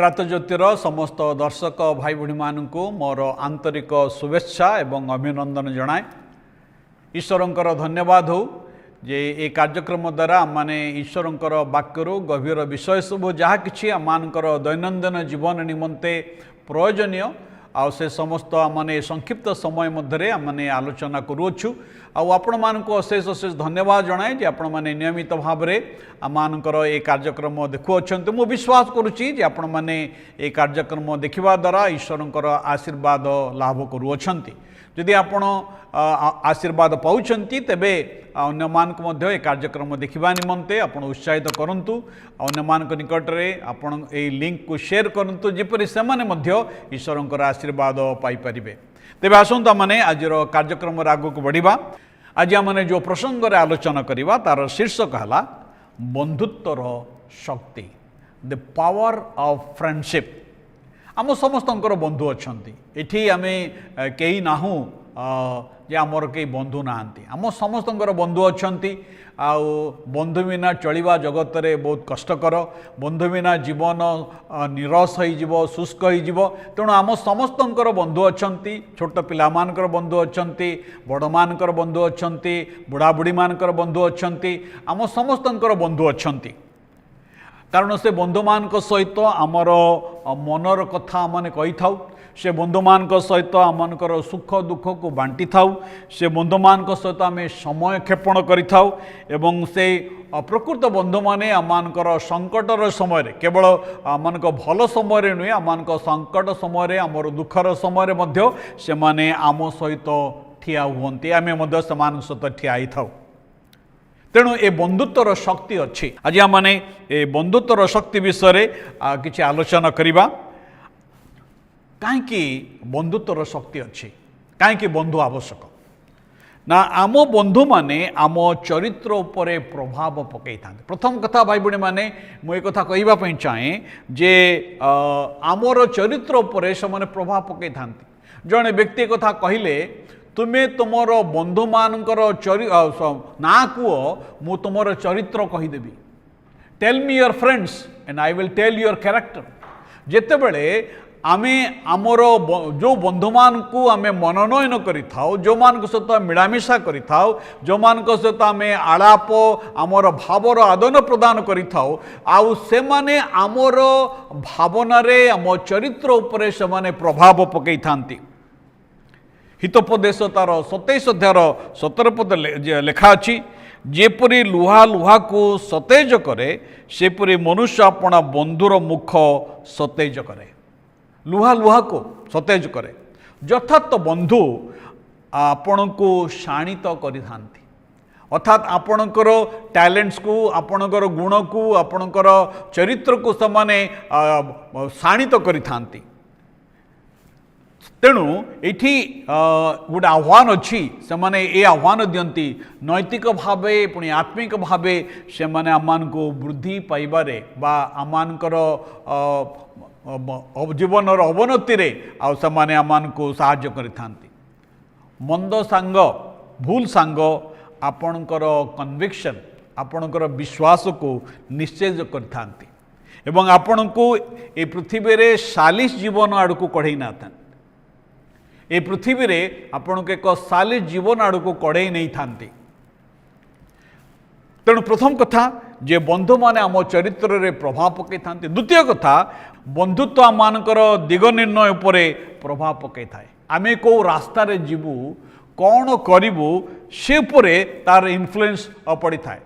प्रातज्योतिर समस्त दर्शक भाई भूणी मानू मोर आंतरिक शुभेच्छा एवं अभिनंदन जनाए। ईश्वरंकर धन्यवाद हो जे ये कार्यक्रम द्वारा माने ईश्वरंकर वाक्यर गभीर विषय सब जहाँ कि आमर दैनंदिन जीवन निमंते प्रयोजनीय आ से समस्त माने संक्षिप्त समय मध्य माने आलोचना करुछु। आपण मानक अशेष अशेष धन्यवाद जनाए जे आपण माने नियमित भाव में आमर ये कार्यक्रम देखुंत। मु विश्वास करुच्ची जे आपण माने ये कार्यक्रम देखा द्वारा ईश्वरंकर आशीर्वाद लाभ करुअछंती। जदि आपण आशीर्वाद पाउछंती तेबे अन्य मानक मध्य कार्यक्रम देखिबा निमंते आपण उत्साहित करंतु। अन्य मानक निकट में आपण ए लिंक को शेयर करंतु जेपरि सेमाने मध्य ईश्वरंकर आशीर्वाद पाई परिबे। तेबे आसंता माने आजिर कार्यक्रम आगक बढ़िबा। आज आमने जो प्रसंग रे आलोचना करिबा तार शीर्षक हला बंधुत्वर शक्ति, द पावर ऑफ फ्रेंडशिप। आम समस्तंकर बंधु अछंती, एठी आमे केही नाहु जे आमर केही बंधु नाहांती। आम समस्तंकर बंधु अछंती। आउ बंधु बिना चलिबा जगत रे बहुत कष्टकर। बंधु बिना जीवन निरस हो शुष्क हो। तेणु आम समस्तंकर बंधु अछंती। छोट पिला मानकर बंधु अछंती, बड़ मानकर बंधु अछंती, बुढ़ा बुढ़ी मानकर बंधु अछंती। आम समस्तंकर बंधु अछंती कारण से बंधु मान सहित आमर मनर कथा माने कही थाउ। से बंधु मान सहित आमनकर सुख दुख को बांटी थाउ। से बंधु मान सहित आम समय क्षेपण करि थाउ। एवं से प्रकृत बंधु माने आमनकर संकटर समय केवल आमनक भल समय नुहे, आमनक संकट समय आमर दुखर समय मध्य से माने आम सहित ठिया हुअन्ति। आमे मध्य समान सहित ठिया ही थाउ। तेणु ए बंधुत्वर शक्ति अच्छी। आज आमने ए बंधुत्वर शक्ति विषय किसी आलोचना करिबा। कहीं बंधुत्वर शक्ति अच्छी, कहीं बंधु आवश्यक ना आम बंधु माने आम चरित्र उपरे प्रभाव पकई था। प्रथम कथा भाई बहनी माने मुझे कथा कहवाई चाहे जे आमर चरित्र उपरे से माने प्रभाव पकई था। जड़े व्यक्ति कथा कहले तुमे तुमर बंधु मानकर ना कुह मु तुमर चरित्र कहीदेवी। Tell me your friends and I will tell your character. जेतेबेले आमे आमर जो बंधु मान को आमे मनोनयन करि थाउ, जो मान सहित मिलामिशा करि थाउ, जो मान सहित आमे आलाप आमर भावर आदान प्रदान करि थाउ, आउ से माने आमर भावनारे आम चरित्र उपरे से माने प्रभाव पकई थांती। हितोपदेश तार 27 अध्यायर 17 पद लेखा अछि, जेपरि लुहा लुहा को सतेज करे सेपरि मनुष्य अपना बंधुर मुख सतेज करे। लुहा लुहा को सतेज करे। यथार्थ बंधु आपण को शाणित करि थांती। अर्थात आपणकर टैलेंट्स को, आपणकर गुण को, आपणकर चरित्र को समाने शाणित करि थांती। तेणु ये गोटे आह्वान अच्छी, से माने ये आह्वान दियंती नैतिक भावे पुणी आत्मिक भावे से माने आमान को वृद्धि पाइबारे बा आमानकर जीवन अवनति रे आ से माने आमान को साहाय्य करिथांती। मंद सांग, भूल सांग आपणकर कन्विक्शन, आपणकर विश्वास को निश्चय करिथांती एवं आपण को ए पृथ्वी रे सालिस जीवन आड़ को कढ़ई ना था। ए पृथ्वी रे आपण को एक सालिस जीवन आड़ को कढ़ई नहीं थांती। तेणु प्रथम कथा जे बंधु माने आम चरित्र रे प्रभाव पकई थांती। द्वितीय कथा बंधुत्व आमानकर दिग निर्णय उपरे प्रभाव पकई थाए। आमे को रास्ता रे जीवु, कौन करिवु से उपरे तार इन्फ्लुएंस पड़ी थाए।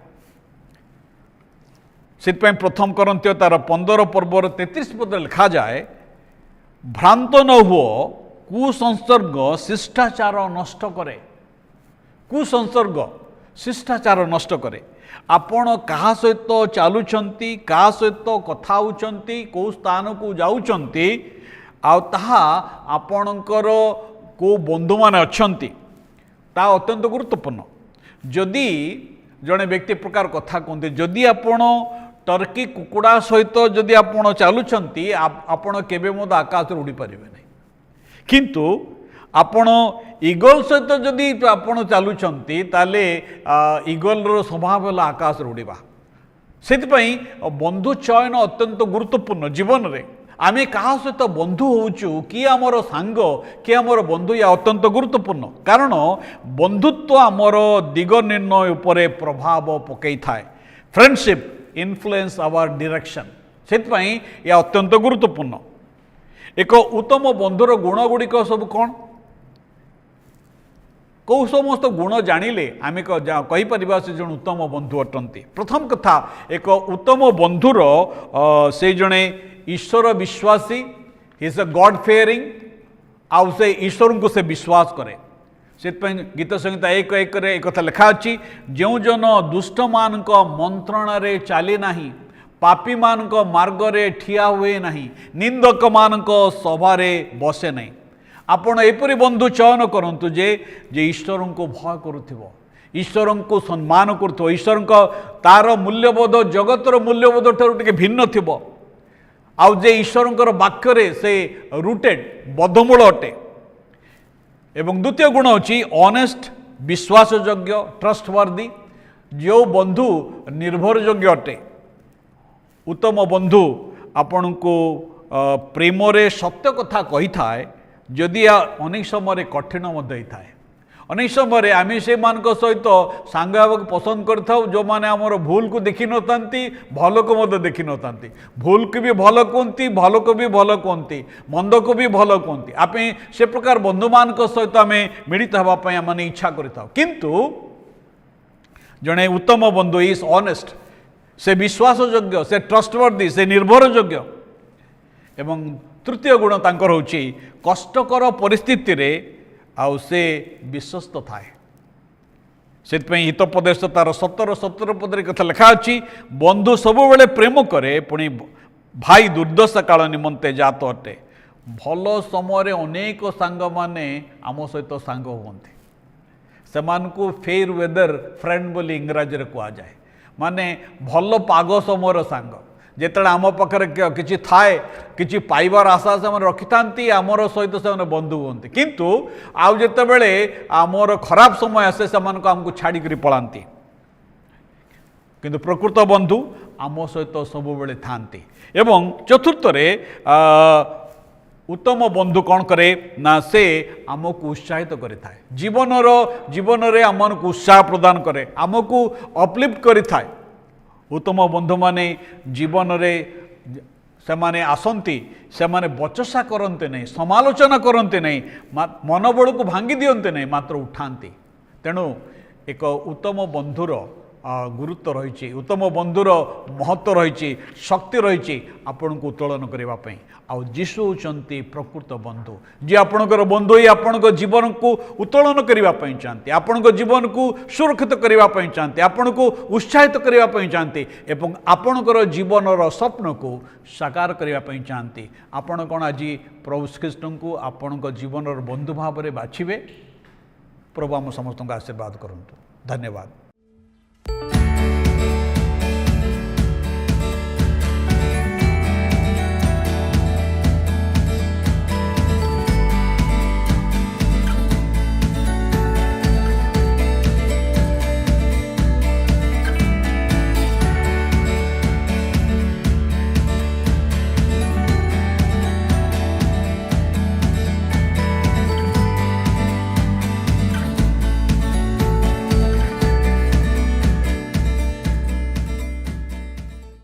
सितपय प्रथम करंत्य तार 15 पर्वर 33 पद लिखा जाए, भ्रांत न हुओ, कुसंसर्ग शिष्टाचार नष्ट करे। कुसंसर्ग शिष्टाचार नष्ट करे। आपण कहा सहित चलुचंती, कहा सहित कथा होचंती, को स्थान को जाउचंती, आ ताहा आपणकर को बंधु माने अछंती, ता अत्यंत गुरुत्वपूर्ण। जदि जड़े व्यक्ति प्रकार कथा कहते, जदि आपण टर्की कुकुड़ा सहित जदि आपण चलुचंती, आपण केबे मद आकाश उड़ी पारिबे नहीं। किंतु आपण इगल सहित जदि आपण चलुचंती ताले इगल रो स्वभाव है आकाश उड़ीबा। से बंधु चयन अत्यंत गुरुत्वपूर्ण जीवन रे। आमे कहा सहित बंधु होचु कि आमर सांग कि आमर बंधु या अत्यंत गुरुत्वपूर्ण कारण बंधुत्व आमर दिग निर्णय उपरे प्रभाव पकई थाए फ्रेंडशिप इन्फ्लुएंस आवर डायरेक्शन से यह अत्यंत गुरुत्वपूर्ण एक उत्तम बंधुर गुण गुड़िक सब कौन कौ समस्त गुण जानिले आम कहीपर से जन उत्तम बंधु अटंती प्रथम कथा एक उत्तम बंधुर से जड़े ईश्वर विश्वासी हिज अ गॉड फेयरिंग आउ से ईश्वर को से विश्वास करे से गीत संहिता 1:1 एक कथा लिखा अच्छी जो जन दुष्ट मान मंत्रण चली ना पापी मान मार्ग रे ठिया हुए नहीं निंदक मान सभा बसे नहीं आपण एपरी बंधु चयन करंतु जे ईश्वर को भय करुथिबो ईश्वर को सम्मान करुथिबो ईश्वर को तार मूल्यबोध जगतर मूल्यबोध ठारू टिके भिन्न थिबो आउ जे ईश्वर वाक्य से रूटेड बद्धमूल अटे एवं द्वितीय गुण होची ऑनेस्ट विश्वासयोग्य ट्रस्टवर्दी जो बंधु निर्भरयोग्य अटे उत्तम बंधु आपण को प्रेम रे सत्य कथा कही थाए जदि अनेक समय कठिन थाए अनेक समय आम से मान सहित सांग पसंद करता जो मैंने आमर भूल को देखी न था भल को मत देखी न था भूल को भी भल कहती भल को भी भल कहती मंद को भी भल कहती आप से प्रकार बंधु मान सहित आम मिलित होगापी आम इच्छा करता किंतु जड़े उत्तम बंधु इज ऑनेस्ट से विश्वासयोग्य से ट्रस्टवर्दी से निर्भरयोग्य एवं तृतीय गुण तांकर होची कष्टकर परिस्थिति रे आउ से विश्वस्त थाए से हितोपदेश तार 17 पद कथा लिखा अच्छी बंधु सबु बेले प्रेम करे पुणी भाई दुर्दशा काल निमंते जात अटे भल समय अनेक सांग माने आम सहित सांग हुंती सेमान को फेयर वेदर फ्रेंड बोली इंग्राजी रे कहा जाए माने भल पाग समय सांग जेतले आम पाखरे किछि थाए किछि पाइबार आशा से रखि थांती आमर सहित से बंधु होती किंतु आउ जेतेबेले आमर खराब समय आसे से आमको छाड़ी करी पलांती किंतु प्रकृत बंधु आम सहित सब बेले थांती एवं चतुर्थ रे उत्तम बंधु कौन करे ना से आमको उत्साहित करे थाए जीवन रे आमको उत्साह प्रदान करे आमको अपलिफ्ट करि थाए उत्तम बंधु माने जीवन रे से माने आसंती से माने बचसा करते नहीं समालोचना करते नहीं मनोबल को भांगी दियंते नहीं मात्र उठाती तेणु एक उत्तम बंधुर गुरुत्व रही उत्तम बंधुर महत्व रही शक्ति रही आपण को उत्तोलन करने आउ जीशु होती प्रकृत बंधु जी आपणकर बंधु ही आपण जीवन को उत्तोलन करने चाहती आपण जीवन को सुरक्षित करने चाहती आपण को उत्साहित करने चाहती एवं आपणकर जीवन स्वप्न को साकार करने चाहती आपण कौन आज प्रभु श्रीकृष्ण को आपण जीवन बंधु भाव में बाछिबे प्रभु आम समस्त आशीर्वाद करंतु धन्यवाद।